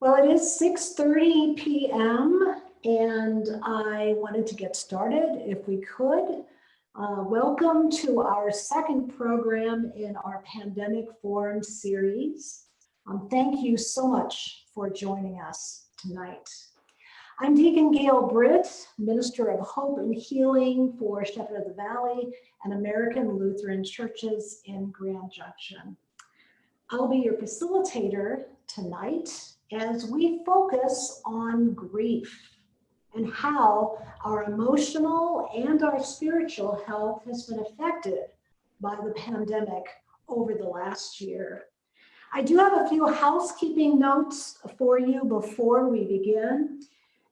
Well, it is 6:30 p.m. and I wanted to get started if we could. Welcome to our second program in our Pandemic Forum series. Thank you so much for joining us tonight. I'm Deacon Gail Britt, Minister of Hope and Healing for Shepherd of the Valley and American Lutheran Churches in Grand Junction. I'll be your facilitator tonight as we focus on grief and how our emotional and our spiritual health has been affected by the pandemic over the last year. I do have a few housekeeping notes for you before we begin.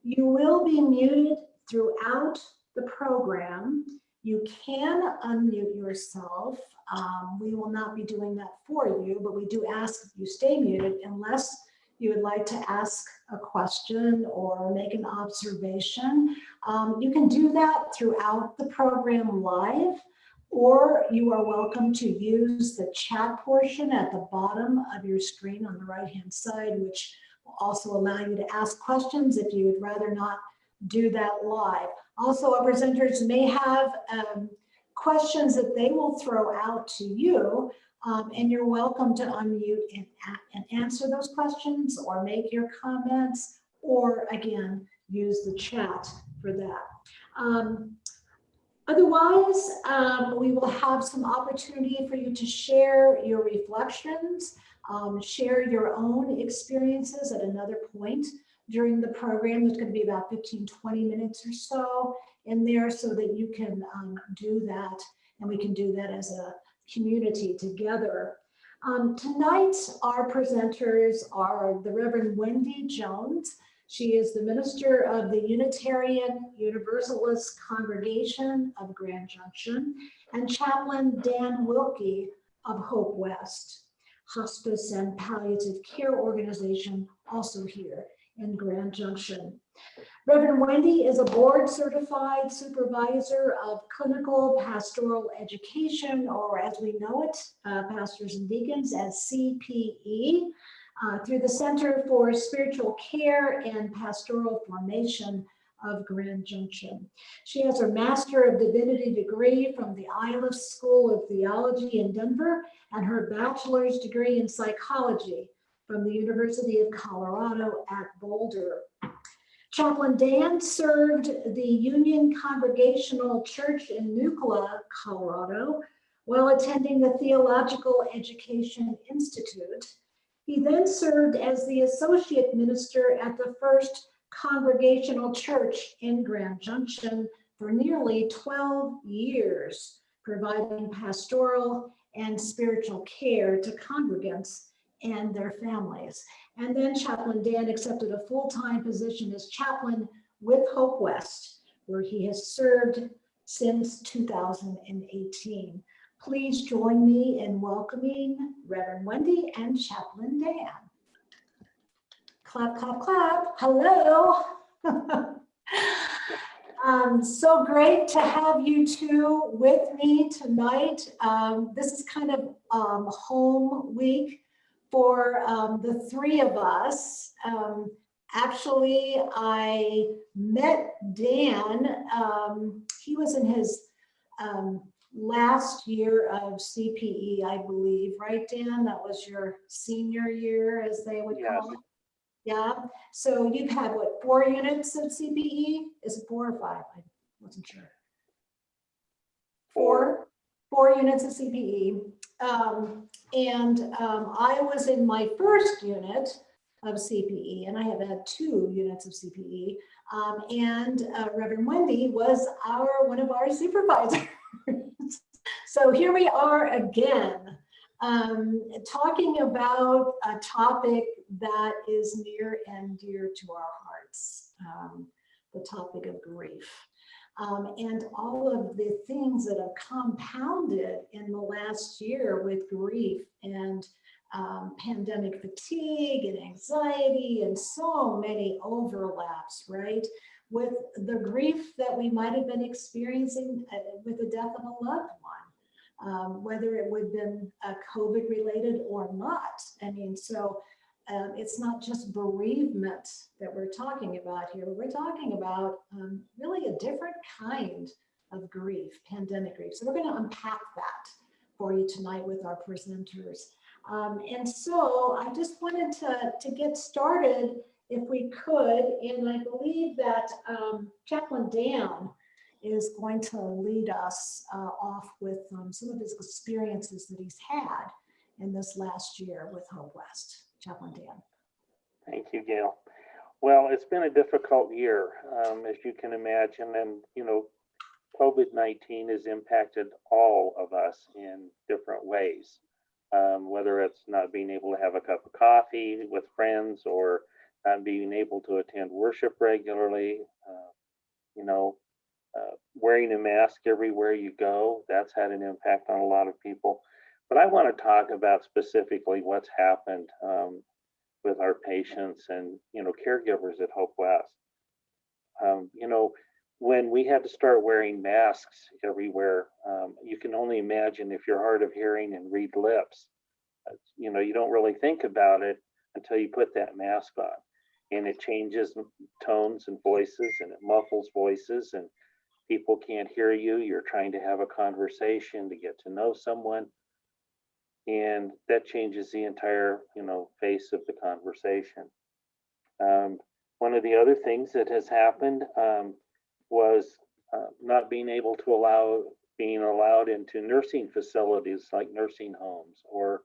You will be muted throughout the program. You can unmute yourself. We will not be doing that for you, but we do ask that you stay muted unless you would like to ask a question or make an observation. You can do that throughout the program live, or you are welcome to use the chat portion at the bottom of your screen on the right-hand side, which will also allow you to ask questions if you would rather not do that live. Also, our presenters may have questions that they will throw out to you, and you're welcome to unmute and answer those questions or make your comments, or again, use the chat for that. Otherwise, we will have some opportunity for you to share your reflections, share your own experiences at another point during the program. There's going to be about 15-20 minutes or so in there so that you can do that, and we can do that as a community together. Tonight, our presenters are the Reverend Wendy Jones. She is the minister of the Unitarian Universalist Congregation of Grand Junction, and Chaplain Dan Wilkie of HopeWest, hospice and palliative care organization, also here in Grand Junction. Reverend Wendy is a board-certified supervisor of clinical pastoral education, or as we know it, pastors and deacons, as CPE, through the Center for Spiritual Care and Pastoral Formation of Grand Junction. She has her Master of Divinity degree from the Iowa School of Theology in Denver and her bachelor's degree in psychology from the University of Colorado at Boulder. Chaplain Dan served the Union Congregational Church in Nucla, Colorado, while attending the Theological Education Institute. He then served as the associate minister at the First Congregational Church in Grand Junction for nearly 12 years, providing pastoral and spiritual care to congregants and their families. And then Chaplain Dan accepted a full-time position as chaplain with HopeWest, where he has served since 2018. Please join me in welcoming Reverend Wendy and Chaplain Dan. Clap, clap, clap. Hello. So great to have you two with me tonight. This is kind of home week for the three of us. Actually, I met Dan. He was in his last year of CPE, I believe, right, Dan? That was your senior year, as they would call it. Yeah. So you've had what, 4 units of CPE? Is it 4 or 5? I wasn't sure. 4 units of CPE. I was in my first unit of CPE, and I have had 2 units of CPE. Reverend Wendy was one of our supervisors. So here we are again, talking about a topic that is near and dear to our hearts, the topic of grief. And all of the things that have compounded in the last year with grief and pandemic fatigue and anxiety and so many overlaps, right? With the grief that we might have been experiencing with the death of a loved one, whether it would have been COVID related or not. I mean, so it's not just bereavement that we're talking about here. We're talking about really a different kind of grief, pandemic grief. So we're going to unpack that for you tonight with our presenters. And so I just wanted to get started, if we could, and I believe that Chaplain Dan is going to lead us off with some of his experiences that he's had in this last year with HopeWest. Chaplain Dan. Thank you, Gail. Well, it's been a difficult year, as you can imagine, and COVID-19 has impacted all of us in different ways, whether it's not being able to have a cup of coffee with friends or not being able to attend worship regularly, wearing a mask everywhere you go. That's had an impact on a lot of people. But I want to talk about specifically what's happened with our patients and caregivers at HopeWest. When we had to start wearing masks everywhere, you can only imagine if you're hard of hearing and read lips. You don't really think about it until you put that mask on, and it changes tones and voices, and it muffles voices, and people can't hear you. You're trying to have a conversation to get to know someone. And that changes the entire, face of the conversation. One of the other things that has happened was not being able to being allowed into nursing facilities like nursing homes or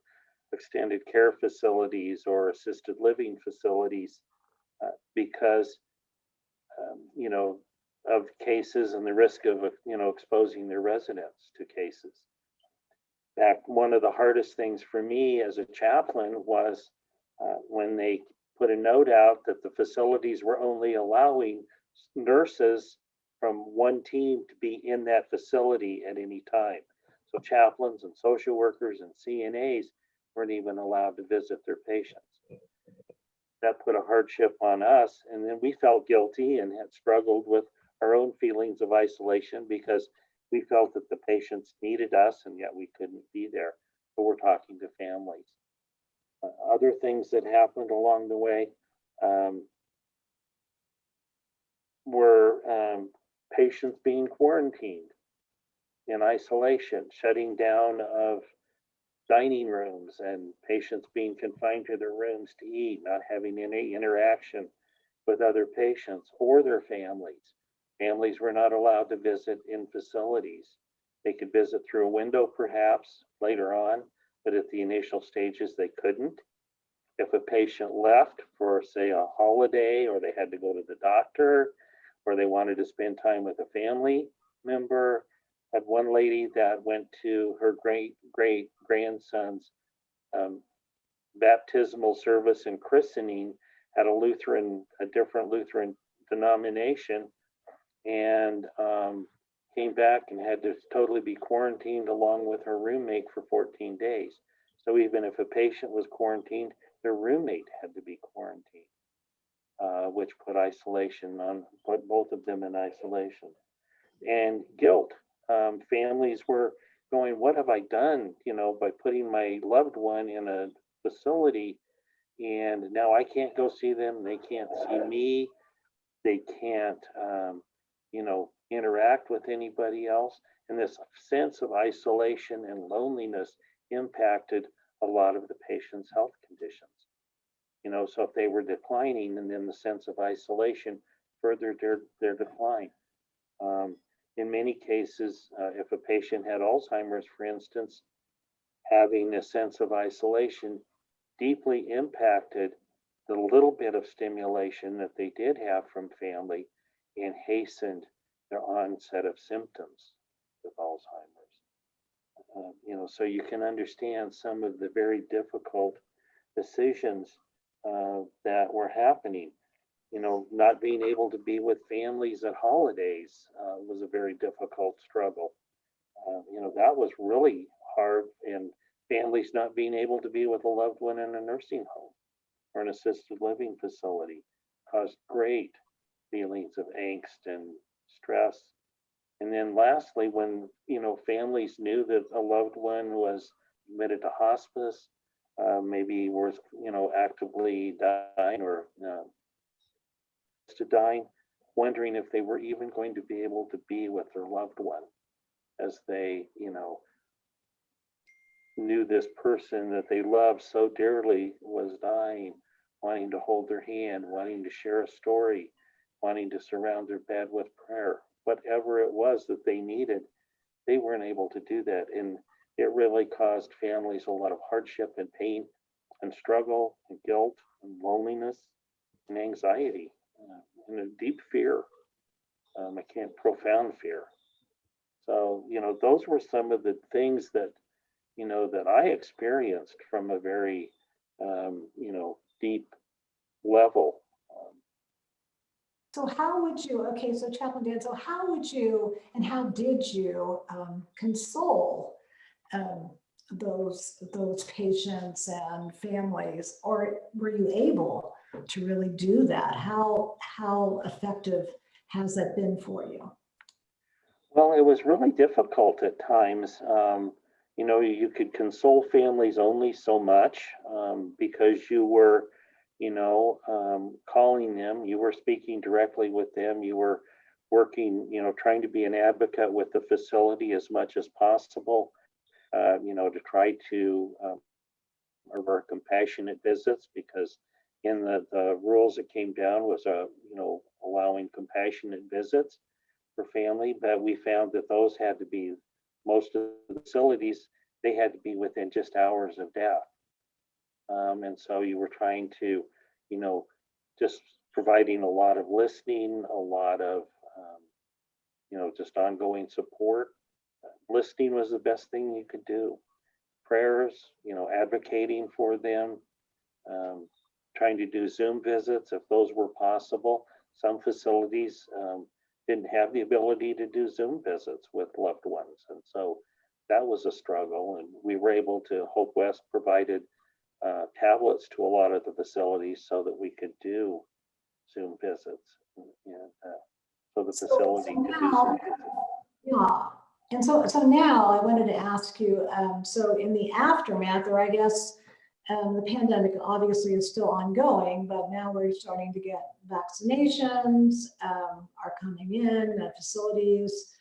extended care facilities or assisted living facilities because, of cases and the risk of, exposing their residents to cases. In fact, one of the hardest things for me as a chaplain was when they put a note out that the facilities were only allowing nurses from one team to be in that facility at any time. So chaplains and social workers and CNAs weren't even allowed to visit their patients. That put a hardship on us, and then we felt guilty and had struggled with our own feelings of isolation because we felt that the patients needed us and yet we couldn't be there. So we're talking to families. Other things that happened along the way were patients being quarantined in isolation, shutting down of dining rooms, and patients being confined to their rooms to eat, not having any interaction with other patients or their families. Families were not allowed to visit in facilities. They could visit through a window perhaps later on, but at the initial stages they couldn't. If a patient left for, say, a holiday, or they had to go to the doctor, or they wanted to spend time with a family member, I had one lady that went to her great-great-grandson's baptismal service and christening at a different Lutheran denomination, and came back and had to totally be quarantined along with her roommate for 14 days. So even if a patient was quarantined, their roommate had to be quarantined, which put both of them in isolation. And guilt. Families were going, what have I done, by putting my loved one in a facility, and now I can't go see them, they can't see me, they can't, interact with anybody else. And this sense of isolation and loneliness impacted a lot of the patient's health conditions. So if they were declining, and then the sense of isolation furthered their decline. In many cases, if a patient had Alzheimer's, for instance, having a sense of isolation deeply impacted the little bit of stimulation that they did have from family and hastened their onset of symptoms with Alzheimer's. So you can understand some of the very difficult decisions that were happening. Not being able to be with families at holidays was a very difficult struggle. That was really hard, and families not being able to be with a loved one in a nursing home or an assisted living facility caused great feelings of angst and stress. And then lastly, when families knew that a loved one was admitted to hospice maybe was, actively dying or to dying, wondering if they were even going to be able to be with their loved one as they, knew this person that they loved so dearly was dying, wanting to hold their hand, wanting to share a story, wanting to surround their bed with prayer. Whatever it was that they needed, they weren't able to do that. And it really caused families a lot of hardship and pain and struggle and guilt and loneliness and anxiety and a deep fear, profound fear. So, those were some of the things that, that I experienced from a very, deep level. So how would you, okay, so Chaplain Dan, so how would you and how did you console those patients and families, or were you able to really do that? How effective has that been for you? Well, it was really difficult at times. You could console families only so much because you were, calling them, you were speaking directly with them, you were working, trying to be an advocate with the facility as much as possible, to try to avert compassionate visits, because in the rules that came down was, allowing compassionate visits for family, but we found that those had to be, most of the facilities, they had to be within just hours of death. And so you were trying to, just providing a lot of listening, a lot of, just ongoing support. Listening was the best thing you could do. Prayers, advocating for them, trying to do Zoom visits if those were possible. Some facilities didn't have the ability to do Zoom visits with loved ones. And so that was a struggle. And we were able to, HopeWest provided tablets to a lot of the facilities so that we could do Zoom visits. And so the facility could do Zoom visits. Yeah. And so now I wanted to ask you, so in the aftermath, or I guess the pandemic obviously is still ongoing, but now we're starting to get vaccinations are coming in, facilities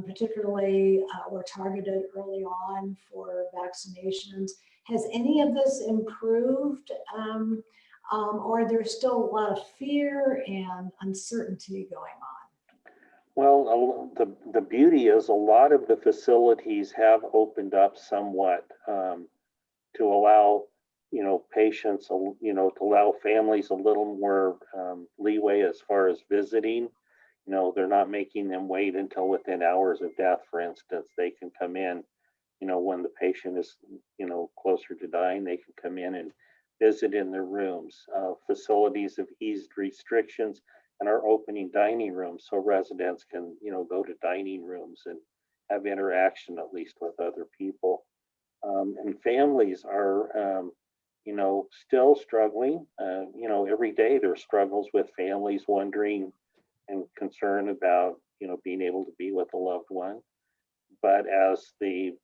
particularly were targeted early on for vaccinations. Has any of this improved, or there's still a lot of fear and uncertainty going on? Well, the beauty is a lot of the facilities have opened up somewhat to allow, patients, to allow families a little more leeway as far as visiting. They're not making them wait until within hours of death, for instance. They can come in, when the patient is, closer to dying, they can come in and visit in their rooms. Facilities have eased restrictions and are opening dining rooms so residents can, go to dining rooms and have interaction at least with other people. And families are, still struggling. Every day there's struggles with families wondering and concern about, being able to be with a loved one. But as the,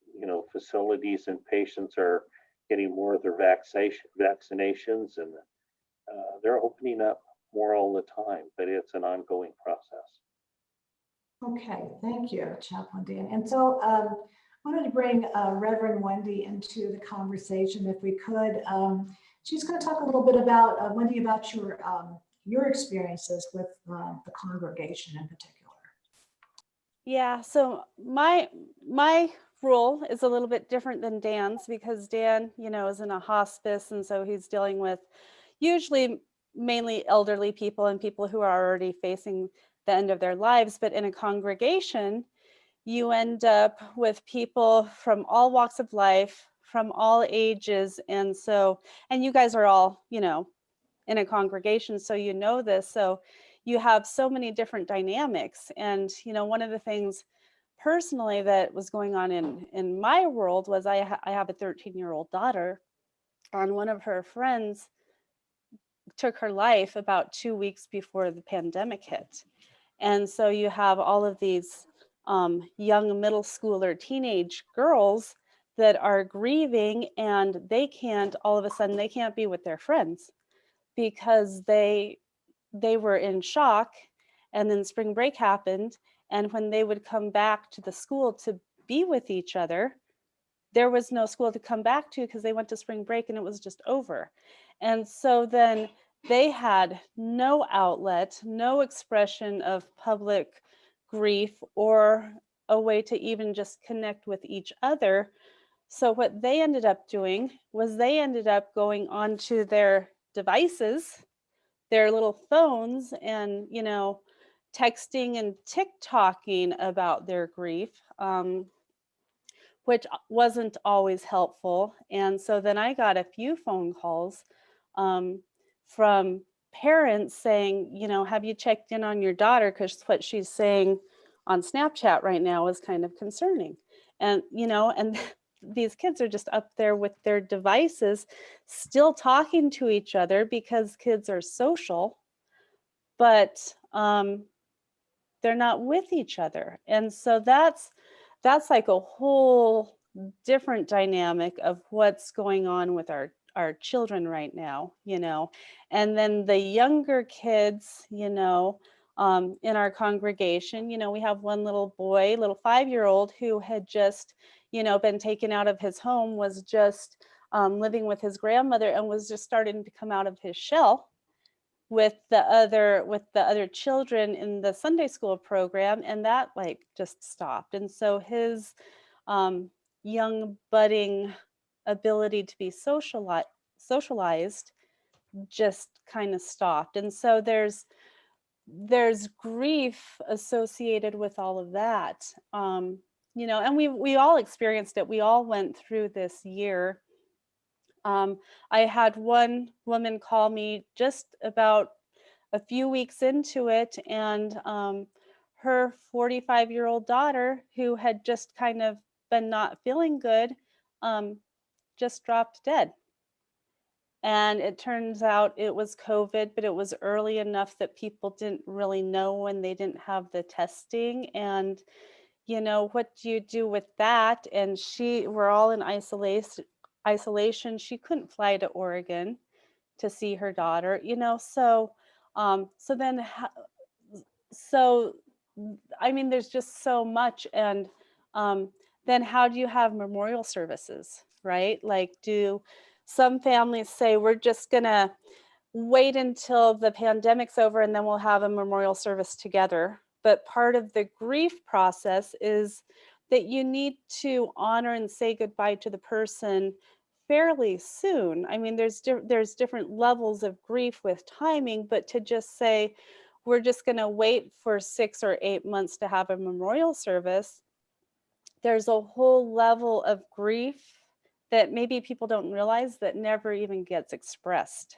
facilities and patients are getting more of their vaccinations, and they're opening up more all the time, but it's an ongoing process. Okay, thank you, Chaplain Dan. And so I wanted to bring Reverend Wendy into the conversation if we could. She's going to talk a little bit about, Wendy, about your experiences with the congregation in particular. Yeah, so my role is a little bit different than Dan's, because Dan, is in a hospice, and so he's dealing with usually mainly elderly people and people who are already facing the end of their lives. But in a congregation, you end up with people from all walks of life, from all ages. And you guys are all, in a congregation, so this. So you have so many different dynamics. And, one of the things personally that was going on in my world was I have a 13-year-old daughter, and one of her friends took her life about 2 weeks before the pandemic hit. And so you have all of these young middle schooler teenage girls that are grieving, and they can't, all of a sudden they can't be with their friends because they were in shock, and then spring break happened, and when they would come back to the school to be with each other, there was no school to come back to because they went to spring break and it was just over. And so then they had no outlet, no expression of public grief or a way to even just connect with each other. So what they ended up doing was they ended up going onto their devices, their little phones, and, you know, texting and TikToking about their grief, which wasn't always helpful. And so then I got a few phone calls from parents saying, you know, have you checked in on your daughter? Because what she's saying on Snapchat right now is kind of concerning. And, you know, and these kids are just up there with their devices, still talking to each other because kids are social, but they're not with each other. And so that's like a whole different dynamic of what's going on with our children right now, you know. And then the younger kids, you know, in our congregation, you know, we have one little boy, little 5-year-old, who had just, you know, been taken out of his home, was just living with his grandmother, and was just starting to come out of his shell with the other children in the Sunday school program, and that like just stopped. And so his young budding ability to be socialized just kind of stopped. And so there's grief associated with all of that, you know, and we all experienced it. We all went through this year. I had one woman call me just about a few weeks into it, and her 45-year-old daughter, who had just kind of been not feeling good, just dropped dead. And it turns out it was COVID, but it was early enough that people didn't really know when they didn't have the testing. And, you know, what do you do with that? And we're all in isolation. She couldn't fly to Oregon to see her daughter, you know, so I mean, there's just so much. And then how do you have memorial services, right? Like, do some families say, we're just gonna wait until the pandemic's over and then we'll have a memorial service together? But part of the grief process is that you need to honor and say goodbye to the person fairly soon. I mean, there's different levels of grief with timing, but to just say, we're just going to wait for 6 or 8 months to have a memorial service, there's a whole level of grief that maybe people don't realize that never even gets expressed,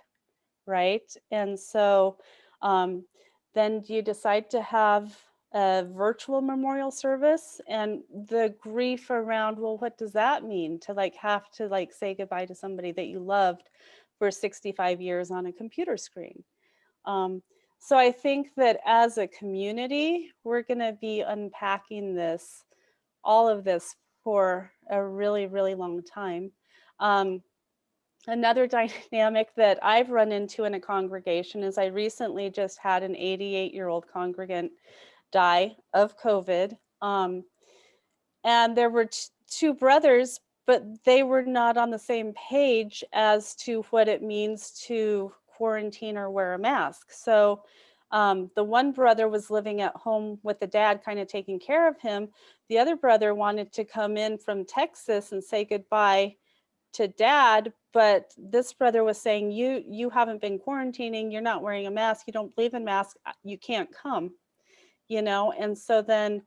right? And so then you decide to have a virtual memorial service, and the grief around, well, what does that mean to like have to like say goodbye to somebody that you loved for 65 years on a computer screen? So I think that as a community, we're going to be unpacking all of this for a really, really long time. Another dynamic that I've run into in a congregation is I recently just had an 88-year-old congregant die of COVID. And there were two brothers, but they were not on the same page as to what it means to quarantine or wear a mask. So the one brother was living at home with the dad, kind of taking care of him. The other brother wanted to come in from Texas and say goodbye to dad, but this brother was saying, you haven't been quarantining, you're not wearing a mask, you don't believe in masks, you can't come, you know? And so then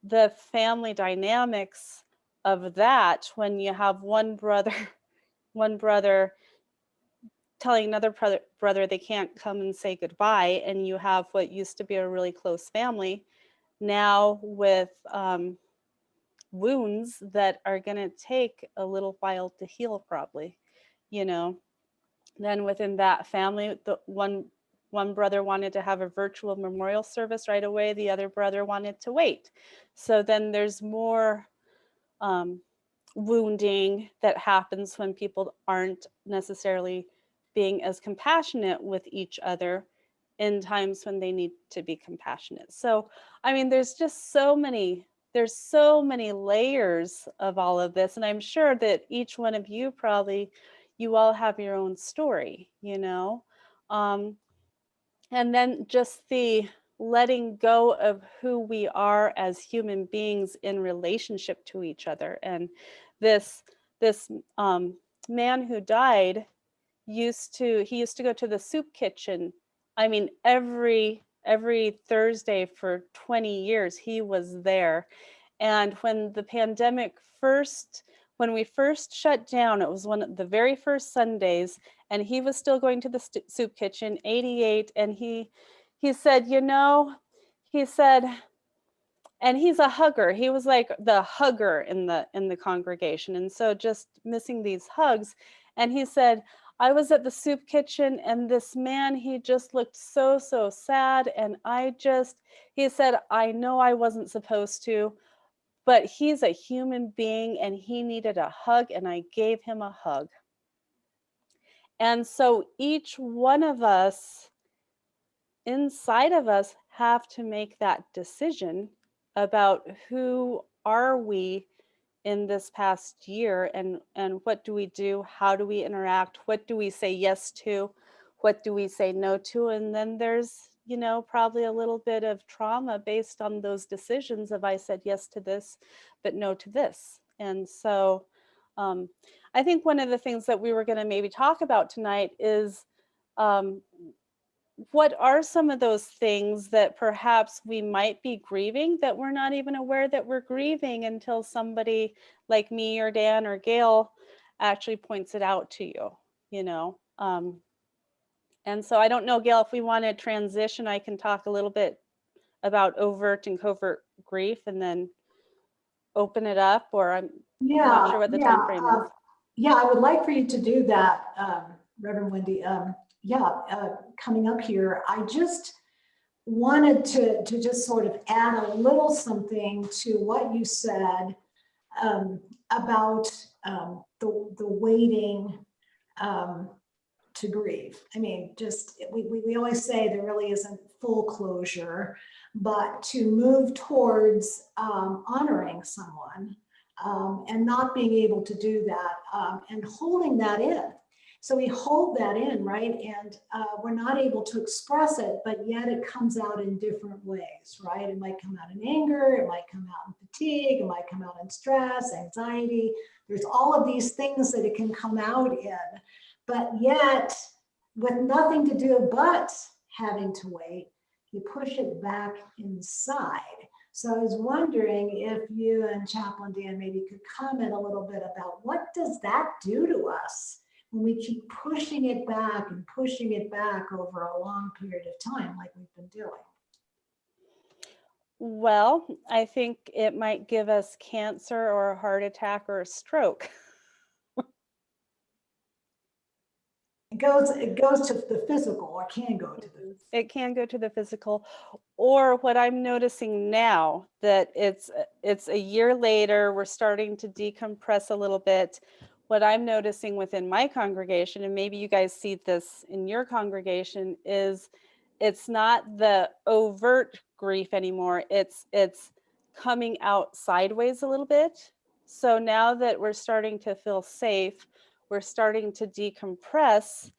the family dynamics of that, when you have one brother telling another brother they can't come and say goodbye, and you have what used to be a really close family now with wounds that are going to take a little while to heal, probably, you know. Then within that family, the one brother wanted to have a virtual memorial service right away, the other brother wanted to wait. So then there's more wounding that happens when people aren't necessarily being as compassionate with each other in times when they need to be compassionate. So, I mean, there's so many layers of all of this. And I'm sure that each one of you you all have your own story, you know? And then just the letting go of who we are as human beings in relationship to each other. And this man who died used to go to the soup kitchen. I mean, every Thursday for 20 years he was there. And when the pandemic when we first shut down, it was one of the very first Sundays, and he was still going to the soup kitchen, 88, and he said, you know, he said, and he's a hugger. He was like the hugger in the congregation, and so just missing these hugs. And he said, I was at the soup kitchen, and this man, he just looked so sad, and he said, I know I wasn't supposed to, but he's a human being and he needed a hug, and I gave him a hug. And so each one of us inside of us have to make that decision about who are we in this past year, and what do we do, how do we interact, what do we say yes to, what do we say no to. And then there's, you know, probably a little bit of trauma based on those decisions of I said yes to this but no to this. And so I think one of the things that we were going to maybe talk about tonight is what are some of those things that perhaps we might be grieving that we're not even aware that we're grieving until somebody like me or Dan or Gail actually points it out to you, you know? And so I don't know, Gail, if we want to transition, I can talk a little bit about overt and covert grief and then open it up, or I'm not sure what the time frame is. Yeah, I would like for you to do that, Reverend Wendy. Coming up here, I just wanted to just sort of add a little something to what you said about the waiting to grieve. I mean, just we always say there really isn't full closure, but to move towards honoring someone and not being able to do that and holding that in. So we hold that in, right? And we're not able to express it, but yet it comes out in different ways, right? It might come out in anger, it might come out in fatigue, it might come out in stress, anxiety. There's all of these things that it can come out in, but yet with nothing to do but having to wait, you push it back inside. So I was wondering if you and Chaplain Dan maybe could comment a little bit about what does that do to us when we keep pushing it back and pushing it back over a long period of time like we've been doing? Well, I think it might give us cancer or a heart attack or a stroke. It goes to the physical, or can go to the physical. It can go to the physical. Or what I'm noticing now, that it's a year later, we're starting to decompress a little bit. What I'm noticing within my congregation, and maybe you guys see this in your congregation, is it's not the overt grief anymore. It's coming out sideways a little bit. So now that we're starting to feel safe, we're starting to decompress.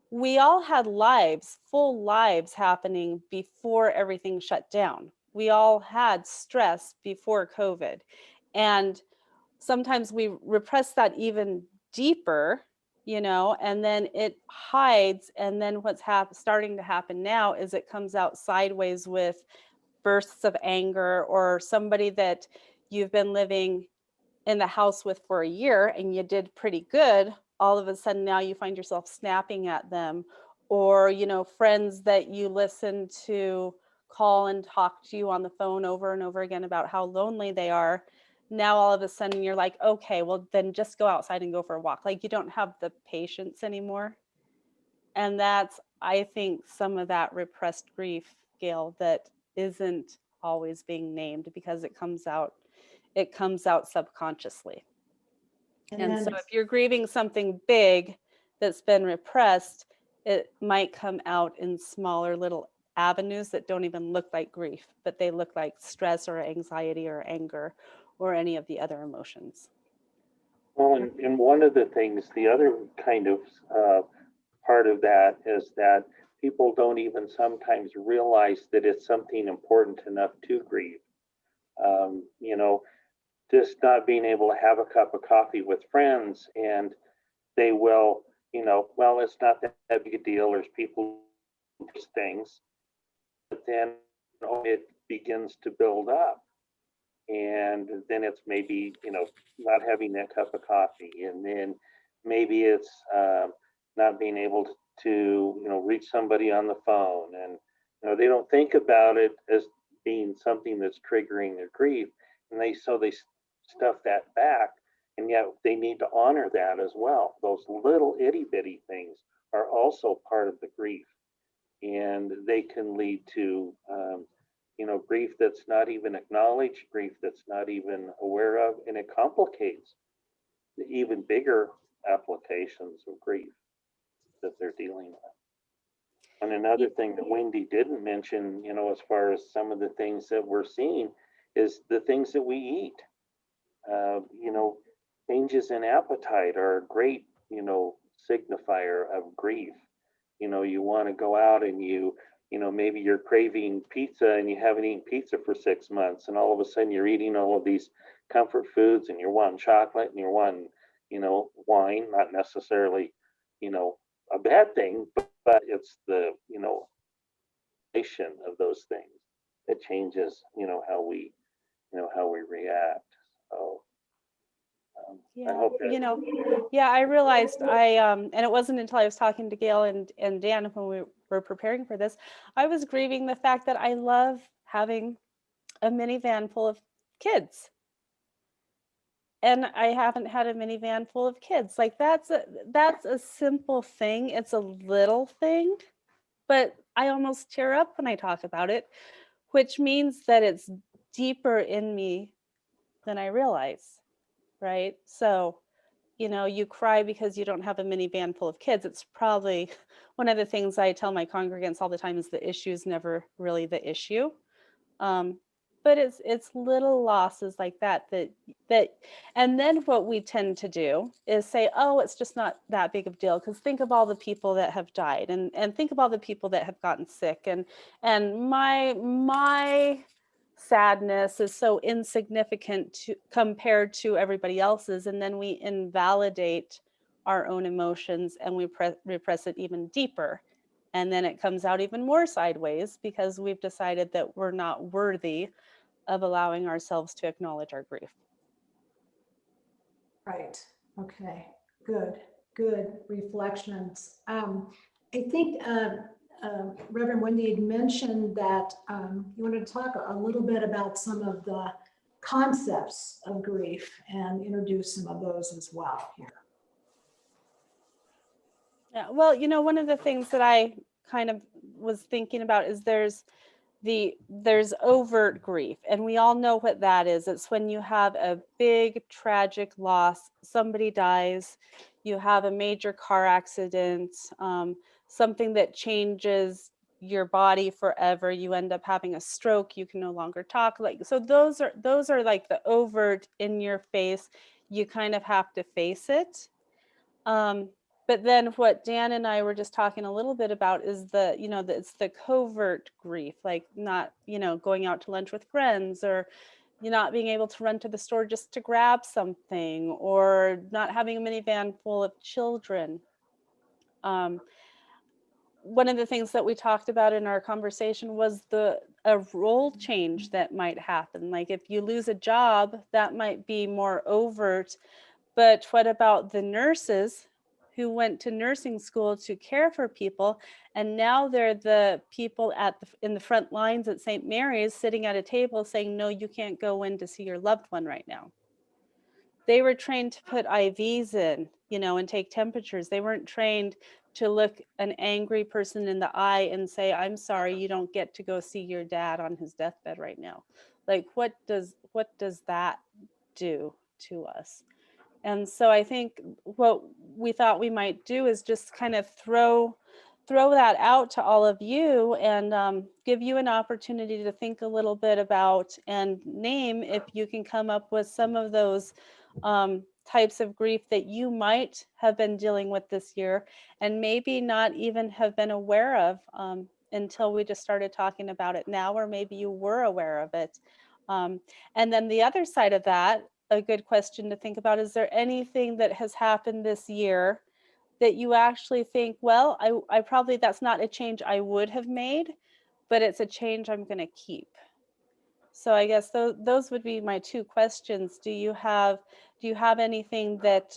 We all had lives, full lives happening before everything shut down. We all had stress before COVID. And sometimes we repress that even deeper, you know, and then it hides. And then what's starting to happen now is it comes out sideways with bursts of anger, or somebody that you've been living in the house with for a year and you did pretty good, all of a sudden now you find yourself snapping at them. Or, you know, friends that you listen to call and talk to you on the phone over and over again about how lonely they are. Now all of a sudden you're like, okay, well then just go outside and go for a walk. Like you don't have the patience anymore. And that's, I think, some of that repressed grief, Gail, that isn't always being named because it comes out subconsciously. And so then, if you're grieving something big that's been repressed, it might come out in smaller little avenues that don't even look like grief, but they look like stress or anxiety or anger or any of the other emotions. Well, and one of the things, the other kind of part of that is that people don't even sometimes realize that it's something important enough to grieve. You know, just not being able to have a cup of coffee with friends, and they will, you know, well, it's not that big a deal. There's people who do things, but then it begins to build up. And then it's maybe, you know, not having that cup of coffee. And then maybe it's not being able to, you know, reach somebody on the phone. And, you know, they don't think about it as being something that's triggering their grief. And they stuff that back. And yet they need to honor that as well. Those little itty bitty things are also part of the grief. And they can lead to, you know, grief that's not even acknowledged, grief that's not even aware of, and it complicates the even bigger applications of grief that they're dealing with. And another thing that Wendy didn't mention, you know, as far as some of the things that we're seeing, is the things that we eat. You know, changes in appetite are a great, you know, signifier of grief. You know, you want to go out and you know, maybe you're craving pizza and you haven't eaten pizza for 6 months, and all of a sudden you're eating all of these comfort foods, and you're wanting chocolate, and you're wanting, you know, wine. Not necessarily, you know, a bad thing, but it's the, you know, of those things that changes, you know, how we react. So I hope that, you know, I realized and it wasn't until I was talking to Gail and Dan when we were preparing for this, I was grieving the fact that I love having a minivan full of kids. And I haven't had a minivan full of kids. Like that's a simple thing. It's a little thing, but I almost tear up when I talk about it, which means that it's deeper in me than I realize, right? So, you know, you cry because you don't have a minivan full of kids. It's probably one of the things I tell my congregants all the time is the issue is never really the issue. But it's little losses like that, and then what we tend to do is say, oh, it's just not that big of a deal, because think of all the people that have died, and think of all the people that have gotten sick, and my sadness is so insignificant compared to everybody else's, and then we invalidate our own emotions and we repress it even deeper. And then it comes out even more sideways because we've decided that we're not worthy of allowing ourselves to acknowledge our grief. right, okay, good reflections. I think Reverend Wendy had mentioned that you wanted to talk a little bit about some of the concepts of grief and introduce some of those as well here. Yeah, well, you know, one of the things that I kind of was thinking about is there's overt grief, and we all know what that is. It's when you have a big tragic loss, somebody dies, you have a major car accident, something that changes your body forever, you end up having a stroke, you can no longer talk. Like, so those are like the overt, in your face, you kind of have to face it. But then what Dan and I were just talking a little bit about is it's the covert grief, like not, going out to lunch with friends, or you're not being able to run to the store just to grab something, or not having a minivan full of children. One of the things that we talked about in our conversation was a role change that might happen. Like if you lose a job, that might be more overt. But what about the nurses who went to nursing school to care for people, and now they're the people in the front lines at St. Mary's sitting at a table saying, no, you can't go in to see your loved one right now. They were trained to put IVs in, and take temperatures. They weren't trained to look an angry person in the eye and say, I'm sorry, you don't get to go see your dad on his deathbed right now. Like, what does that do to us? And so I think what we thought we might do is just kind of throw that out to all of you and give you an opportunity to think a little bit about and name if you can come up with some of those types of grief that you might have been dealing with this year and maybe not even have been aware of until we just started talking about it now, or maybe you were aware of it. And then the other side of that, a good question to think about, is there anything that has happened this year that you actually think, well, I probably, that's not a change I would have made, but it's a change I'm going to keep. So I guess those would be my two questions. Do you have anything that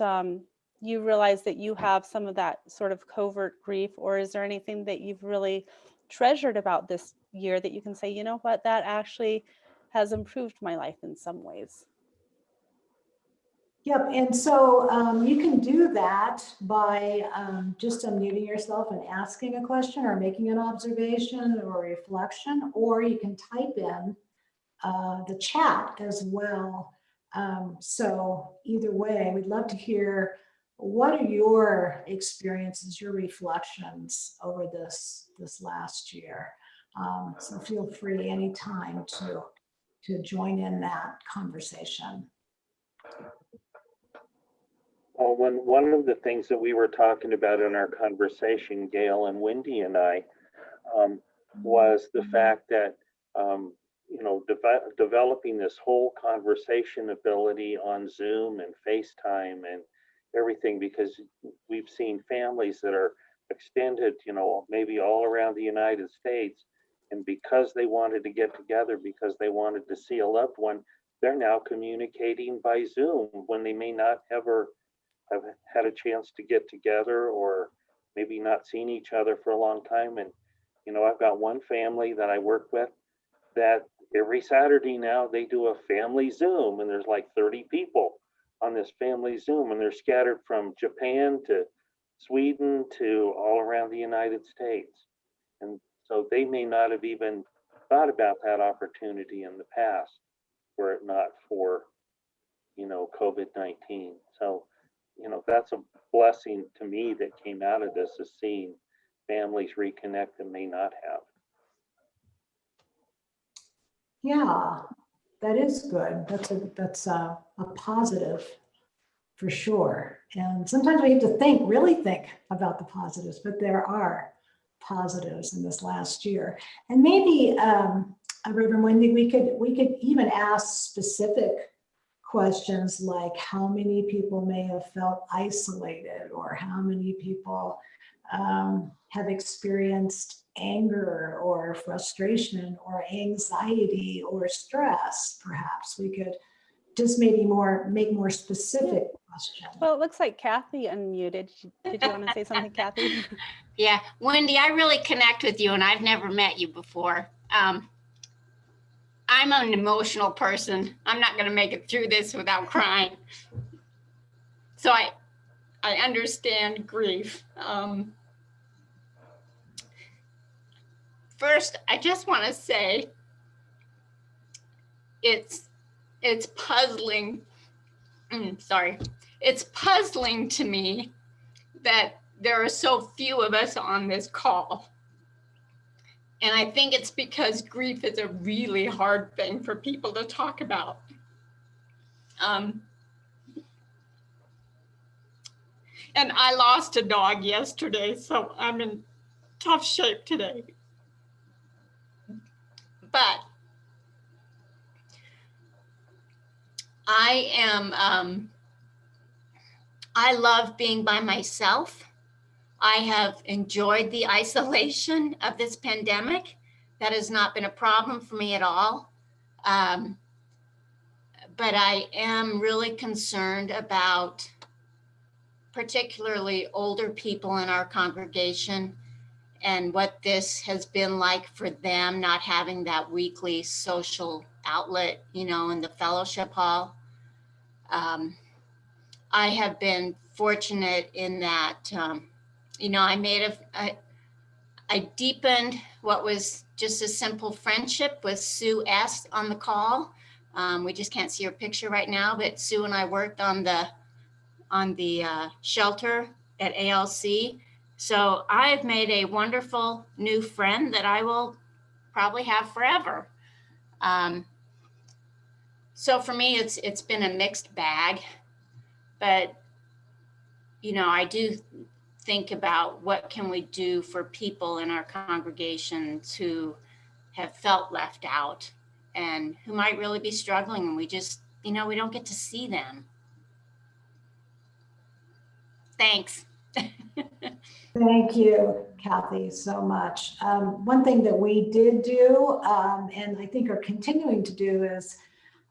you realize that you have some of that sort of covert grief, or is there anything that you've really treasured about this year that you can say, you know what, that actually has improved my life in some ways? Yep, and so you can do that by just unmuting yourself and asking a question or making an observation or reflection, or you can type in the chat as well. So either way, we'd love to hear, what are your experiences, your reflections over this last year? So feel free anytime to join in that conversation. Well, one of the things that we were talking about in our conversation, Gail and Wendy and I, was the fact that, you know, developing this whole conversation ability on Zoom and FaceTime and everything, because we've seen families that are extended, you know, maybe all around the United States. And because they wanted to get together, because they wanted to see a loved one, they're now communicating by Zoom when they may not ever have had a chance to get together, or maybe not seen each other for a long time. And, you know, I've got one family that I work with that every Saturday now they do a family Zoom, and there's like 30 people on this family Zoom, and they're scattered from Japan to Sweden to all around the United States. And so they may not have even thought about that opportunity in the past were it not for, you know, COVID-19. So, you know, that's a blessing to me that came out of this, is seeing families reconnect that may not have. Yeah, that is good. That's a positive for sure. And sometimes we have to really think about the positives, but there are positives in this last year. And maybe, Reverend Wendy, we could even ask specific questions like how many people may have felt isolated, or how many people have experienced anger or frustration or anxiety or stress. Perhaps we could just maybe make more specific questions. Well, it looks like Kathy unmuted. Did you want to say something, Kathy? Yeah, Wendy, I really connect with you, and I've never met you before. I'm an emotional person. I'm not going to make it through this without crying. So I understand grief. First, I just want to say it's puzzling. It's puzzling to me that there are so few of us on this call. And I think it's because grief is a really hard thing for people to talk about. And I lost a dog yesterday, so I'm in tough shape today. But I love being by myself. I have enjoyed the isolation of this pandemic. That has not been a problem for me at all. But I am really concerned about particularly older people in our congregation and what this has been like for them, not having that weekly social outlet, you know, in the fellowship hall. I have been fortunate in that, you know, I deepened what was just a simple friendship with Sue S. on the call. We just can't see her picture right now, but Sue and I worked on the on the shelter at ALC. So I've made a wonderful new friend that I will probably have forever. So for me, it's been a mixed bag, but you know, I do think about what can we do for people in our congregations who have felt left out and who might really be struggling, and we just, you know, we don't get to see them. Thanks. Thank you, Kathy, so much. One thing that we did do, and I think are continuing to do, is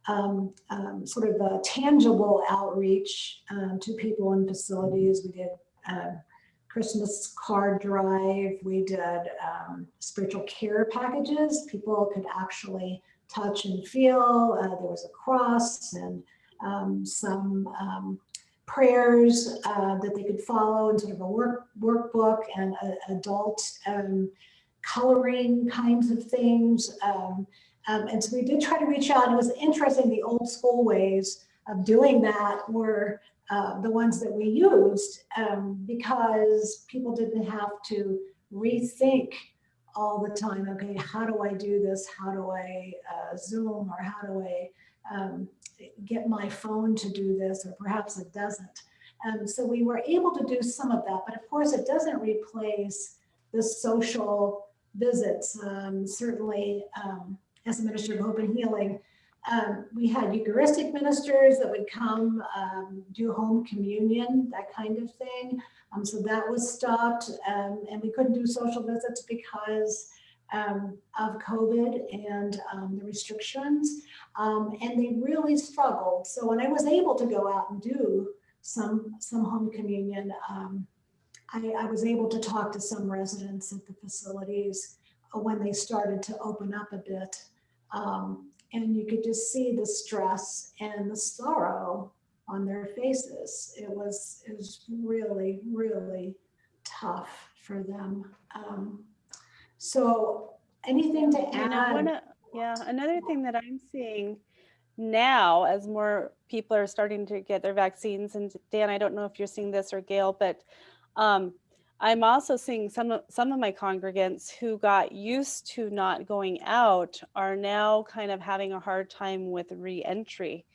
sort of a tangible outreach to people in facilities. We did Christmas card drive. We did spiritual care packages. People could actually touch and feel. There was a cross and some prayers that they could follow, and sort of a workbook and adult coloring kinds of things. And so we did try to reach out. It was interesting, the old school ways of doing that were the ones that we used because people didn't have to rethink all the time, okay, how do I do this? How do I Zoom, or how do I get my phone to do this, or perhaps it doesn't. So we were able to do some of that, but of course it doesn't replace the social visits. Certainly, as a minister of hope and healing, we had Eucharistic ministers that would come do home communion, that kind of thing. So that was stopped, and we couldn't do social visits because of COVID and the restrictions, and they really struggled. So when I was able to go out and do some home communion, I was able to talk to some residents at the facilities when they started to open up a bit, and you could just see the stress and the sorrow on their faces. It was really, really tough for them. So anything to add? Another thing that I'm seeing now, as more people are starting to get their vaccines, and Dan, I don't know if you're seeing this, or Gail, but I'm also seeing some of my congregants who got used to not going out are now kind of having a hard time with re-entry.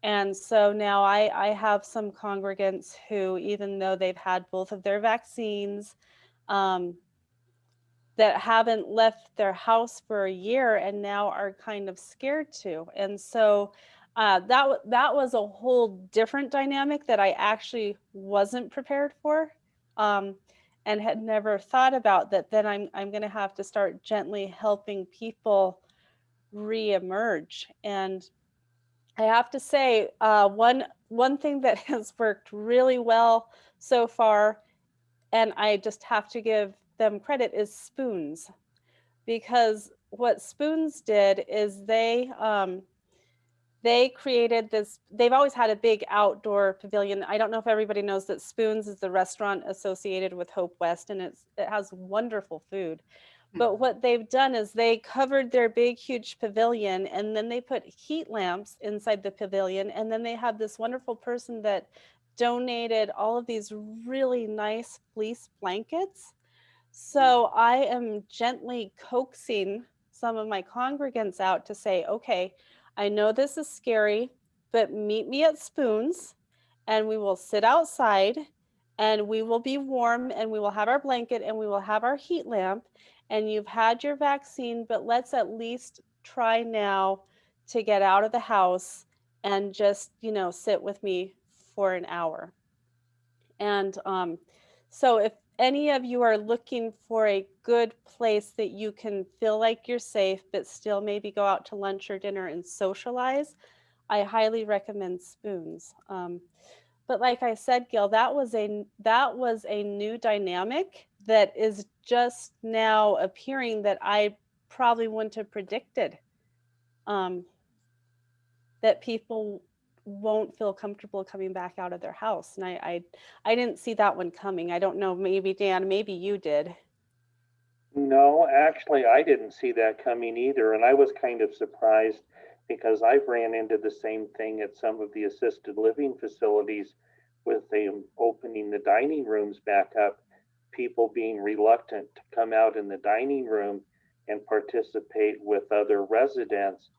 And so now I have some congregants who, even though they've had both of their vaccines, that haven't left their house for a year and now are kind of scared to. And so that was a whole different dynamic that I actually wasn't prepared for, and had never thought about, that then I'm going to have to start gently helping people re-emerge. And I have to say, one thing that has worked really well so far, and I just have to give them credit, is spoons. Because what Spoons did is they created this, they've always had a big outdoor pavilion. I don't know if everybody knows that Spoons is the restaurant associated with HopeWest, and it has wonderful food. But what they've done is they covered their big, huge pavilion, and then they put heat lamps inside the pavilion. And then they have this wonderful person that donated all of these really nice fleece blankets. So I am gently coaxing some of my congregants out to say, okay, I know this is scary, but meet me at Spoons, and we will sit outside, and we will be warm, and we will have our blanket, and we will have our heat lamp, and you've had your vaccine, but let's at least try now to get out of the house and just, sit with me for an hour. And so if any of you are looking for a good place that you can feel like you're safe, but still maybe go out to lunch or dinner and socialize, I highly recommend Spoons. But like I said, Gil, that was a new dynamic that is just now appearing that I probably wouldn't have predicted, that people won't feel comfortable coming back out of their house. And I didn't see that one coming. I don't know, maybe Dan, maybe you did. No, actually, I didn't see that coming either. And I was kind of surprised because I've ran into the same thing at some of the assisted living facilities with them opening the dining rooms back up, people being reluctant to come out in the dining room and participate with other residents,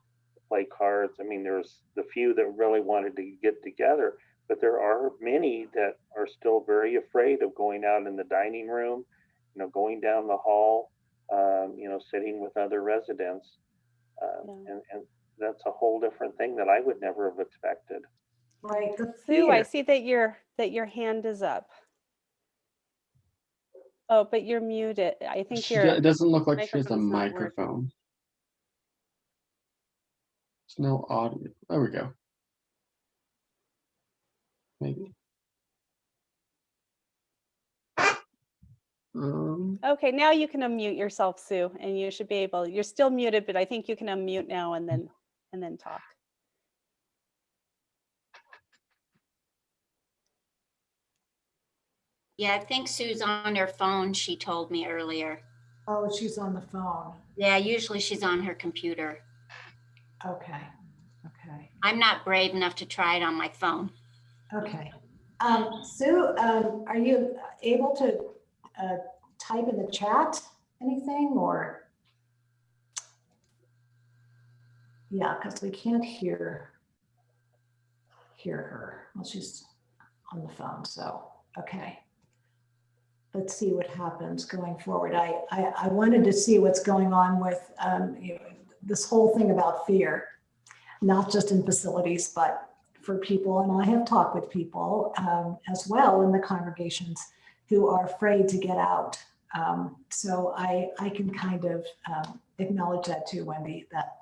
play cards. I mean, there's the few that really wanted to get together, but there are many that are still very afraid of going out in the dining room, going down the hall, sitting with other residents. And that's a whole different thing that I would never have expected. Right. The Sue, I fear. see that your hand is up. Oh, but you're muted. I think It doesn't look like she has a microphone's not working. microphone. There's no audio. There we go. Maybe. Okay, now you can unmute yourself, Sue, and you should be able, you're still muted, but I think you can unmute now and then talk. Yeah, I think Sue's on her phone, she told me earlier. Oh, she's on the phone. Yeah, usually she's on her computer. Okay. Okay. I'm not brave enough to try it on my phone. Okay. Sue, are you able to type in the chat anything or? Yeah, because we can't hear her. Well, she's on the phone, so, okay. Let's see what happens going forward. I wanted to see what's going on with this whole thing about fear, not just in facilities, but for people. And I have talked with people as well in the congregations who are afraid to get out. So I can kind of acknowledge that too, Wendy, that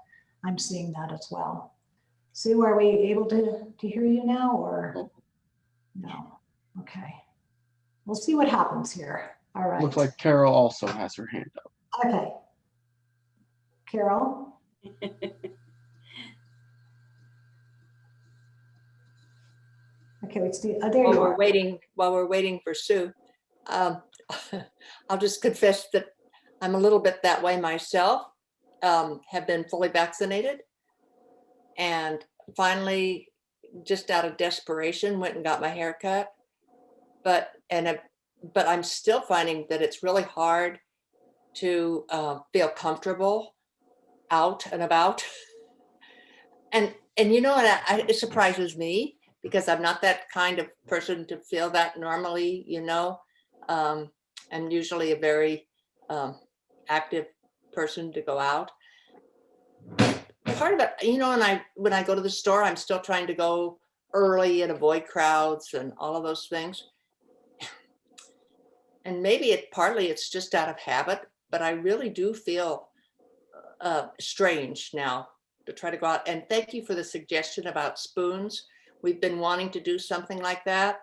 I'm seeing that as well. Sue, are we able to hear you now or no? Okay. We'll see what happens here. All right. Looks like Carol also has her hand up. Okay. Carol? Okay, let's see. Oh, there you are. While we're waiting for Sue, I'll just confess that I'm a little bit that way myself. Have been fully vaccinated, and finally, just out of desperation, went and got my hair cut. But I'm still finding that it's really hard to feel comfortable out and about. And it surprises me because I'm not that kind of person to feel that normally, I'm usually a very active person to go out. Part of it, when I go to the store, I'm still trying to go early and avoid crowds and all of those things. And maybe it's just out of habit, but I really do feel strange now to try to go out. And thank you for the suggestion about spoons. We've been wanting to do something like that,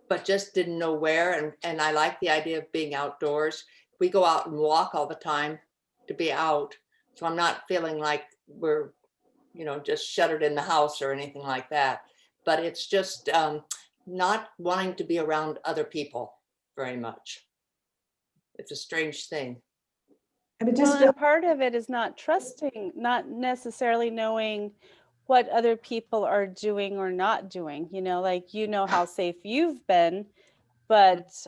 but just didn't know where. And I like the idea of being outdoors. We go out and walk all the time to be out. So I'm not feeling like we're, just shuttered in the house or anything like that. But it's just not wanting to be around other people very much. It's a strange thing. And part of it is not trusting, not necessarily knowing what other people are doing or not doing, how safe you've been, but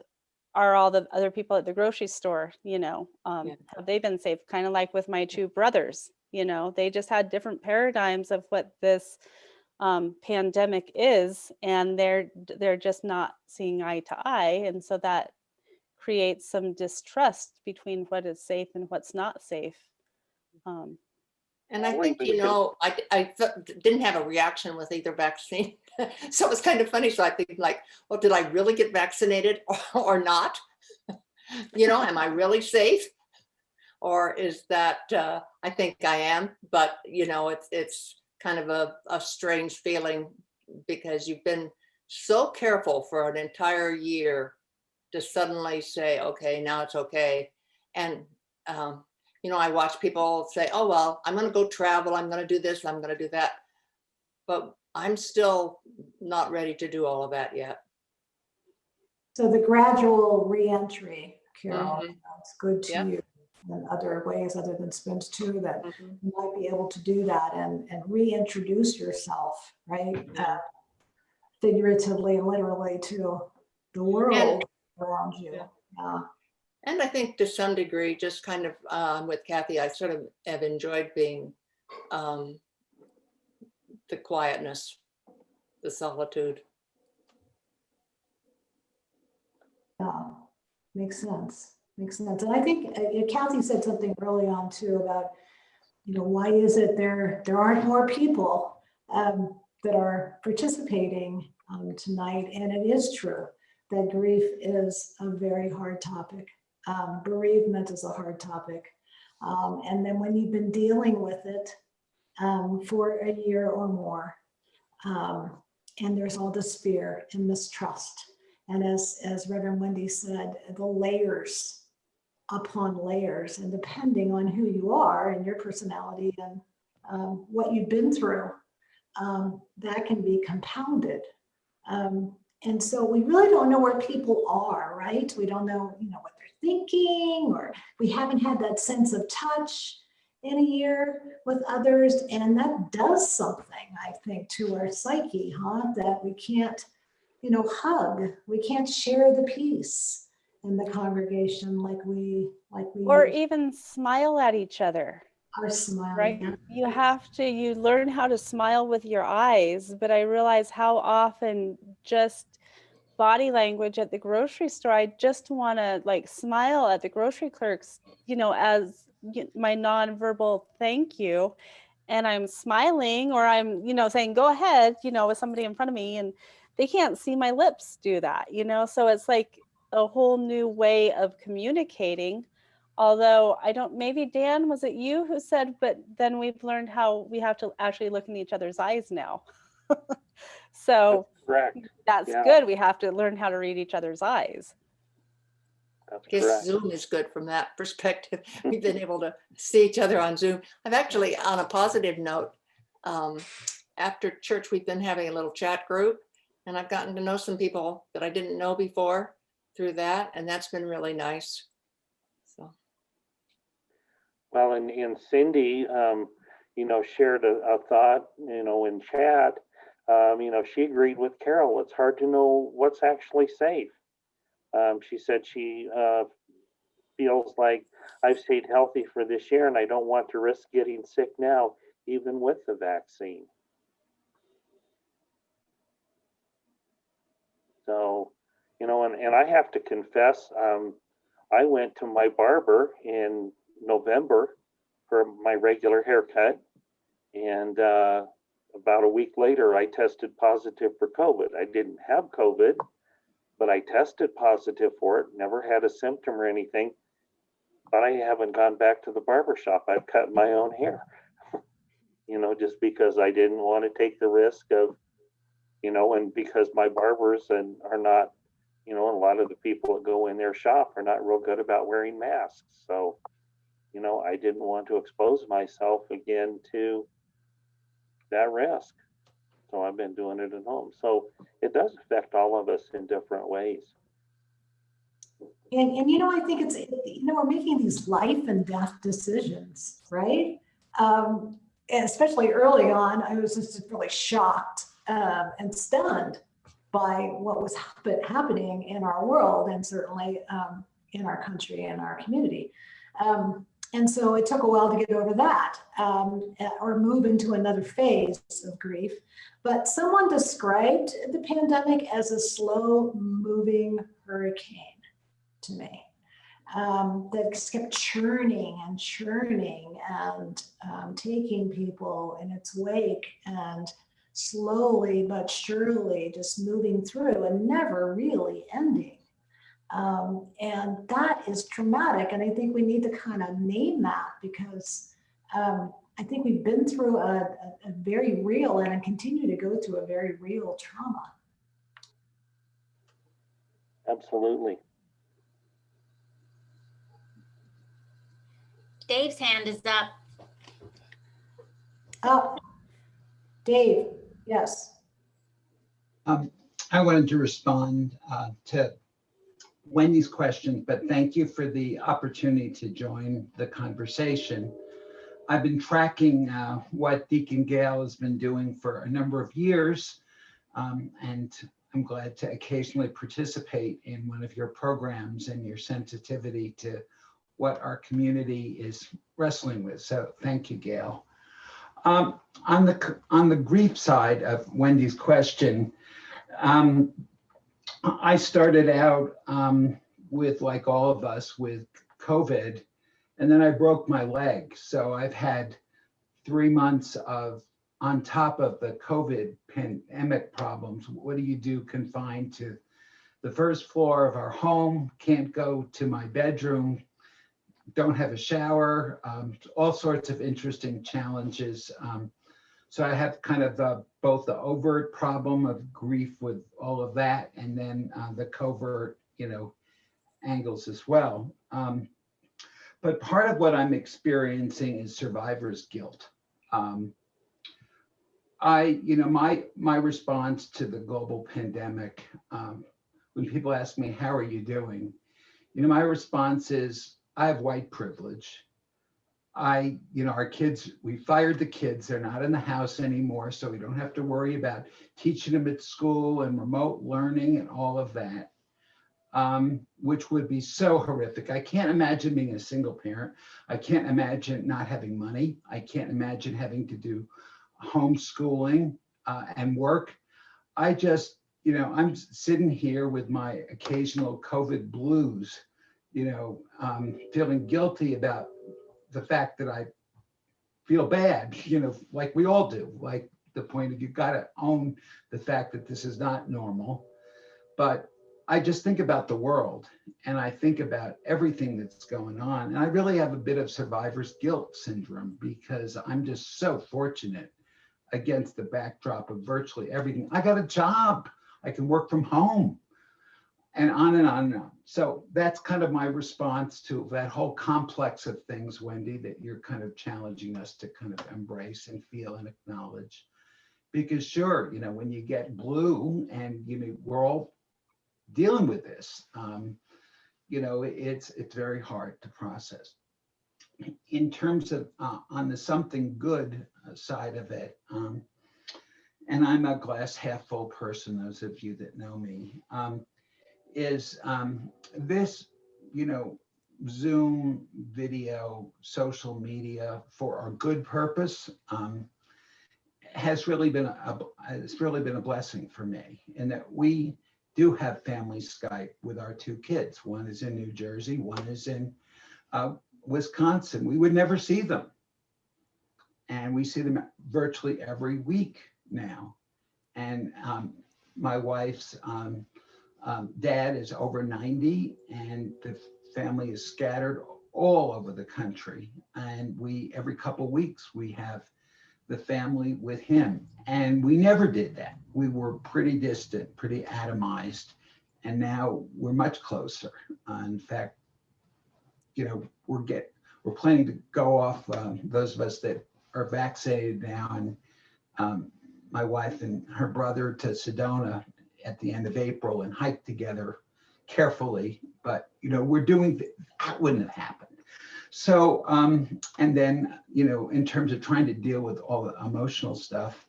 are all the other people at the grocery store, have they been safe? Kind of like with my two brothers, they just had different paradigms of what this pandemic is, and they're just not seeing eye to eye. And so that creates some distrust between what is safe and what's not safe. And I think, I didn't have a reaction with either vaccine. So it was kind of funny. So I think well, did I really get vaccinated or not? Am I really safe? Or is that, I think I am, but it's kind of a strange feeling because you've been so careful for an entire year to suddenly say, okay, now it's okay. And, I watch people say, oh, well, I'm going to go travel. I'm going to do this. I'm going to do that. But I'm still not ready to do all of that yet. So the gradual reentry, Carol, Mhm. that's good to you. And other ways other than spins too, that you might be able to do that and reintroduce yourself, right? figuratively and literally to the world around you. Yeah. Yeah. And I think to some degree, just kind of with Kathy, I sort of have enjoyed being the quietness, the solitude. Yeah, makes sense. Makes sense. And I think Kathy said something early on too about, why is it there aren't more people that are participating tonight? And it is true that grief is a very hard topic. Bereavement is a hard topic. And then when you've been dealing with it for a year or more, and there's all this fear and mistrust. And as Reverend Wendy said, the layers upon layers, and depending on who you are and your personality and what you've been through, that can be compounded. And so we really don't know where people are, right? We don't know, what they're thinking, or we haven't had that sense of touch in a year with others. And that does something, I think, to our psyche, that we can't, hug, we can't share the peace in the congregation like we Or even smile at each other. are smiling. Right? You learn how to smile with your eyes, but I realize how often just body language at the grocery store, I just want to smile at the grocery clerks, as my nonverbal thank you. And I'm smiling, or I'm, saying, go ahead, with somebody in front of me, and they can't see my lips do that, so it's like a whole new way of communicating. Although maybe Dan, was it you who said, but then we've learned how we have to actually look in each other's eyes now. So that's good. We have to learn how to read each other's eyes. That's I guess correct. Zoom is good from that perspective. We've been able to see each other on Zoom. I've actually, on a positive note, after church, we've been having a little chat group, and I've gotten to know some people that I didn't know before through that, and that's been really nice. So. Well, and Cindy, shared a thought, in chat. She agreed with Carol. It's hard to know what's actually safe. She said she feels like I've stayed healthy for this year, and I don't want to risk getting sick now, even with the vaccine. So, and I have to confess, I went to my barber in November for my regular haircut, and about a week later, I tested positive for COVID. I didn't have COVID, but I tested positive for it, never had a symptom or anything, but I haven't gone back to the barber shop. I've cut my own hair, just because I didn't want to take the risk of, and because my barbers are not, a lot of the people that go in their shop are not real good about wearing masks. So, I didn't want to expose myself again to that risk. So I've been doing it at home. So it does affect all of us in different ways. And I think it's, we're making these life and death decisions, right? Especially early on, I was just really shocked and stunned by what was happening in our world, and certainly in our country and our community. And so it took a while to get over that or move into another phase of grief. But someone described the pandemic as a slow moving hurricane to me that just kept churning and churning and taking people in its wake and slowly but surely just moving through and never really ending. And that is traumatic. And I think we need to kind of name that, because I think we've been through a very real and continue to go through a very real trauma. Absolutely. Dave's hand is up. Oh, Dave, yes. I wanted to respond to Wendy's question, but thank you for the opportunity to join the conversation. I've been tracking what Deacon Gale has been doing for a number of years And I'm glad to occasionally participate in one of your programs and your sensitivity to what our community is wrestling with. So thank you, Gail. On the grief side of Wendy's question, I started out with, like all of us, with COVID, and then I broke my leg. So I've had 3 months of, on top of the COVID pandemic problems. What do you do confined to the first floor of our home? Can't go to my bedroom, don't have a shower, all sorts of interesting challenges. So I have kind of both the overt problem of grief with all of that, and then the covert, angles as well. But part of what I'm experiencing is survivor's guilt. My response to the global pandemic, when people ask me, how are you doing? My response is, I have white privilege. Our kids, we fired the kids, they're not in the house anymore, so we don't have to worry about teaching them at school and remote learning and all of that, which would be so horrific. I can't imagine being a single parent. I can't imagine not having money. I can't imagine having to do homeschooling and work. I just, I'm sitting here with my occasional COVID blues, feeling guilty about the fact that I feel bad, like we all do, like the point of, you've got to own the fact that this is not normal. But I just think about the world, and I think about everything that's going on. And I really have a bit of survivor's guilt syndrome, because I'm just so fortunate against the backdrop of virtually everything. I got a job, I can work from home, and on and on and on. So that's kind of my response to that whole complex of things, Wendy, that you're kind of challenging us to kind of embrace and feel and acknowledge. Because sure, when you get blue and, we're all dealing with this, it's very hard to process. In terms of on the something good side of it, and I'm a glass half full person, those of you that know me, is this, Zoom video, social media for our good purpose has really been a blessing for me, in that we do have family Skype with our 2 kids. One is in New Jersey, one is in Wisconsin. We would never see them, and we see them virtually every week now. And my wife's dad is over 90, and the family is scattered all over the country. And every couple of weeks, we have the family with him. And we never did that. We were pretty distant, pretty atomized. And now we're much closer. In fact, we're planning to go off, those of us that are vaccinated now, and my wife and her brother, to Sedona at the end of April and hike together carefully. But, we're doing, that wouldn't have happened. So, and then, in terms of trying to deal with all the emotional stuff,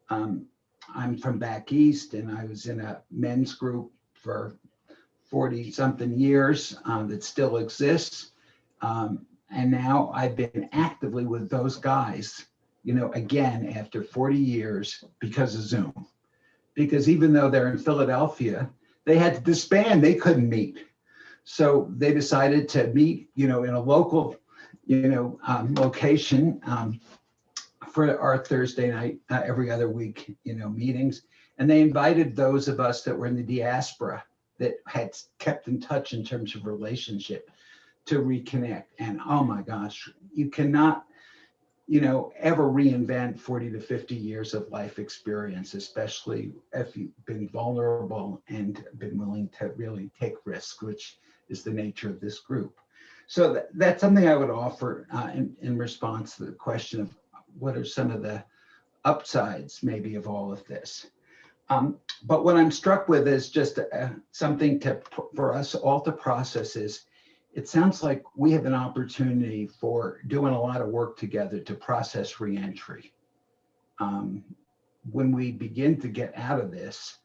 I'm from back east, and I was in a men's group for 40 something years that still exists. And now I've been actively with those guys, again, after 40 years, because of Zoom. Because even though they're in Philadelphia, they had to disband, they couldn't meet. So they decided to meet, in a local, location for our Thursday night, every other week, meetings. And they invited those of us that were in the diaspora that had kept in touch in terms of relationship to reconnect. And oh my gosh, you cannot, ever reinvent 40 to 50 years of life experience, especially if you've been vulnerable and been willing to really take risks, which is the nature of this group. So that's something I would offer in response to the question of what are some of the upsides maybe of all of this. But what I'm struck with is just something for us all to process is, it sounds like we have an opportunity for doing a lot of work together to process reentry. when we begin to get out of this,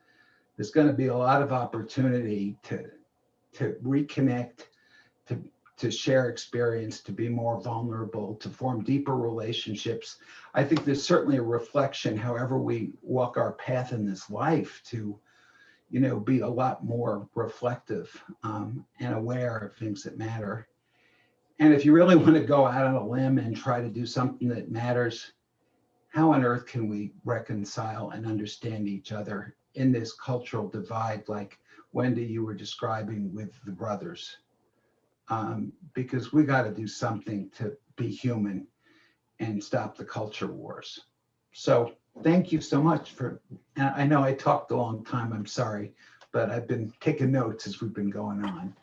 there's going to be a lot of opportunity to reconnect, to share experience, to be more vulnerable, to form deeper relationships. I think there's certainly a reflection, however we walk our path in this life, to, you know, be a lot more reflective and aware of things that matter. And if you really want to go out on a limb and try to do something that matters, how on earth can we reconcile and understand each other in this cultural divide, like Wendy, you were describing with the brothers? Because we got to do something to be human and stop the culture wars. So thank you so much for, and I know I talked a long time, I'm sorry, but I've been taking notes as we've been going on.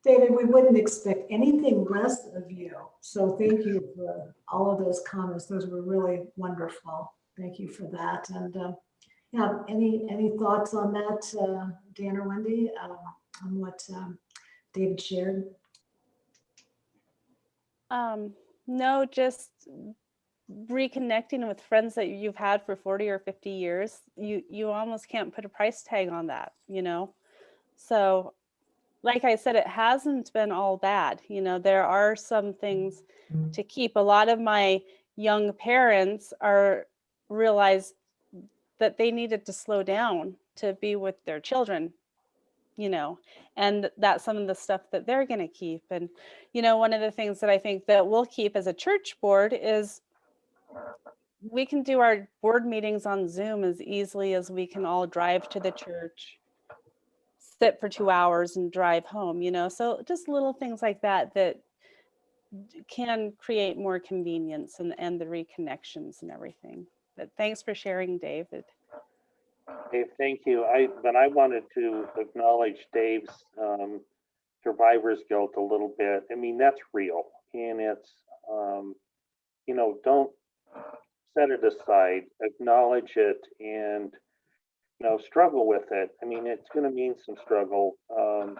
David, we wouldn't expect anything less of you. So thank you for all of those comments. Those were really wonderful. Thank you for that. And yeah, any thoughts on that, Dan or Wendy, on what David shared? No, just reconnecting with friends that you've had for 40 or 50 years. You almost can't put a price tag on that, you know? So like I said, it hasn't been all bad. You know, there are some things to keep. A lot of my young parents realized that they needed to slow down to be with their children, you know, and that's some of the stuff that they're going to keep. And, you know, one of the things that I think that we'll keep as a church board is we can do our board meetings on Zoom as easily as we can all drive to the church, sit for 2 hours and drive home, you know. So just little things like that that can create more convenience and the reconnections and everything. But thanks for sharing, David. Dave, thank you. But I wanted to acknowledge Dave's survivor's guilt a little bit. I mean, that's real, and it's you know, don't set it aside, acknowledge it, and you know, struggle with it. I mean, it's going to mean some struggle, and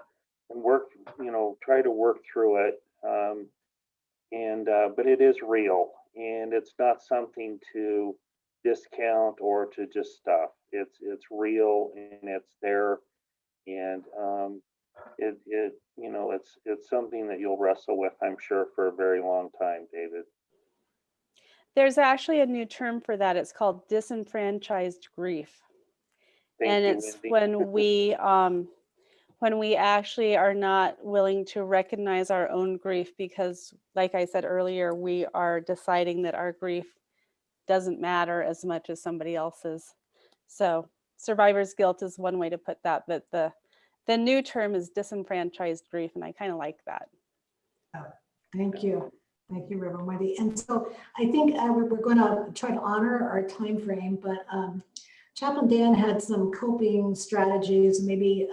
work, you know, try to work through it. But it is real, and it's not something to discount or to just stuff. It's real, and it's there, and it you know, it's something that you'll wrestle with, I'm sure, for a very long time, David. There's actually a new term for that. It's called disenfranchised grief. Thank you, It's Wendy. when we actually are not willing to recognize our own grief, because like I said earlier, we are deciding that our grief doesn't matter as much as somebody else's. So survivor's guilt is one way to put that, but the new term is disenfranchised grief, and I kind of like that. Thank you. Thank you, Reverend Wendy. And so I think we're going to try to honor our time frame, but Chaplain Dan had some coping strategies. Maybe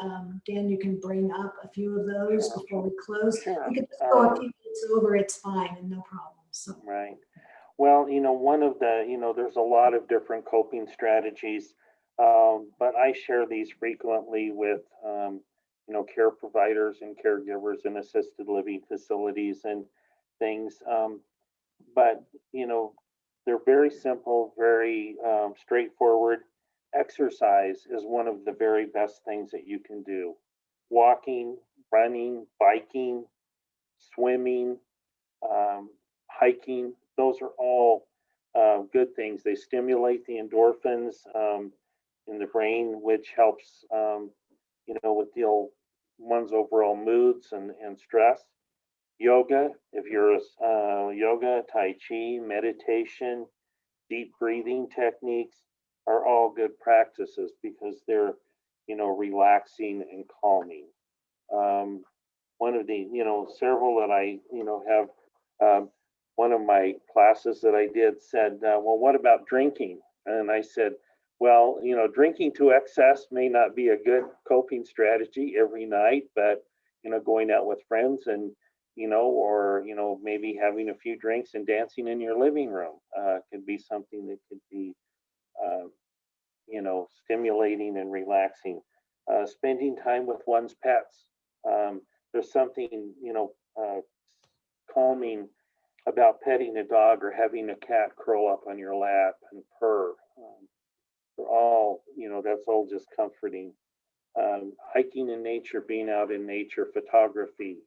Dan, you can bring up a few of those before we close. Sure. We could just go a few minutes over, it's fine, and no problem. So. Right. Well, you know, one of the, you know, there's a lot of different coping strategies, but I share these frequently with, you know, care providers and caregivers in assisted living facilities and things. But, you know, they're very simple, very straightforward. Exercise is one of the very best things that you can do. Walking, running, biking, swimming, hiking, those are all good things. They stimulate the endorphins in the brain, which helps, you know, with one's overall moods and stress. Yoga, if you're yoga, Tai Chi, meditation, deep breathing techniques are all good practices because they're, you know, relaxing and calming. One of the, you know, several that I, you know, have, one of my classes that I did said, well, what about drinking? And I said, well, you know, drinking to excess may not be a good coping strategy every night, but, you know, going out with friends and, you know, or, you know, maybe having a few drinks and dancing in your living room could be something that could be, you know, stimulating and relaxing. Spending time with one's pets. There's something, you know, calming about petting a dog or having a cat curl up on your lap and purr. They're all, that's all just comforting. Hiking in nature, being out in nature, photography,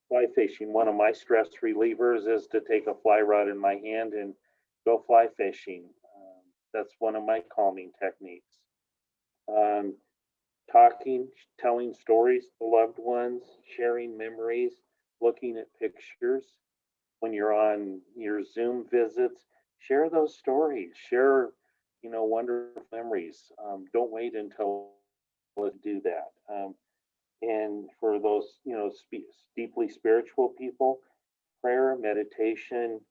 fly fishing. One of my stress relievers is to take a fly rod in my hand and go fly fishing. That's one of my calming techniques. Talking, telling stories to loved ones, sharing memories, looking at pictures. When you're on your Zoom visits, share those stories, share, wonderful memories. Don't wait until to do that. And for those, deeply spiritual people, prayer, meditation,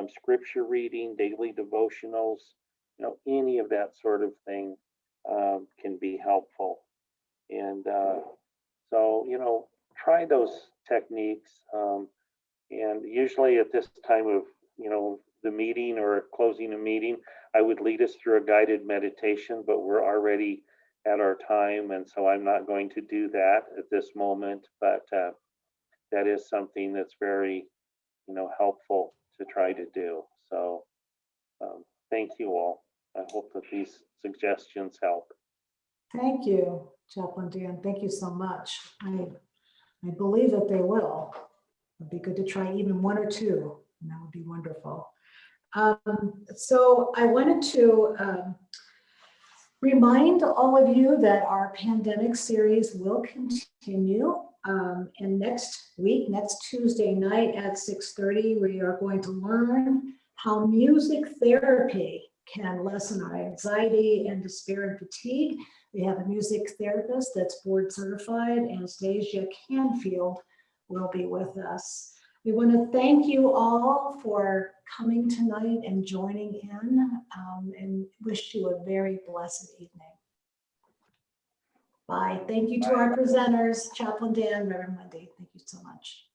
scripture reading, daily devotionals, any of that sort of thing can be helpful. And so, try those techniques. And usually at this time of, the meeting or closing a meeting, I would lead us through a guided meditation, but we're already at our time. And so I'm not going to do that at this moment, but that is something that's very, helpful to try to do. So thank you all. I hope that these suggestions help. Thank you, Chaplain Dan. Thank you so much. I believe that they will. It'd be good to try even one or two, and that would be wonderful. So I wanted to remind all of you that our pandemic series will continue. And next week, next Tuesday night at 6:30, we are going to learn how music therapy can lessen our anxiety and despair and fatigue. We have a music therapist that's board certified, Anastasia Canfield will be with us. We want to thank you all for coming tonight and joining in, and wish you a very blessed evening. Bye. Thank you to our presenters, Chaplain Dan, Reverend Wendy. Thank you so much.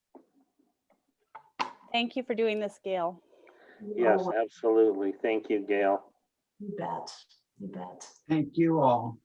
Thank you for doing this, Gail. Yes, absolutely. Thank you, Gail. You bet. You bet. Thank you all.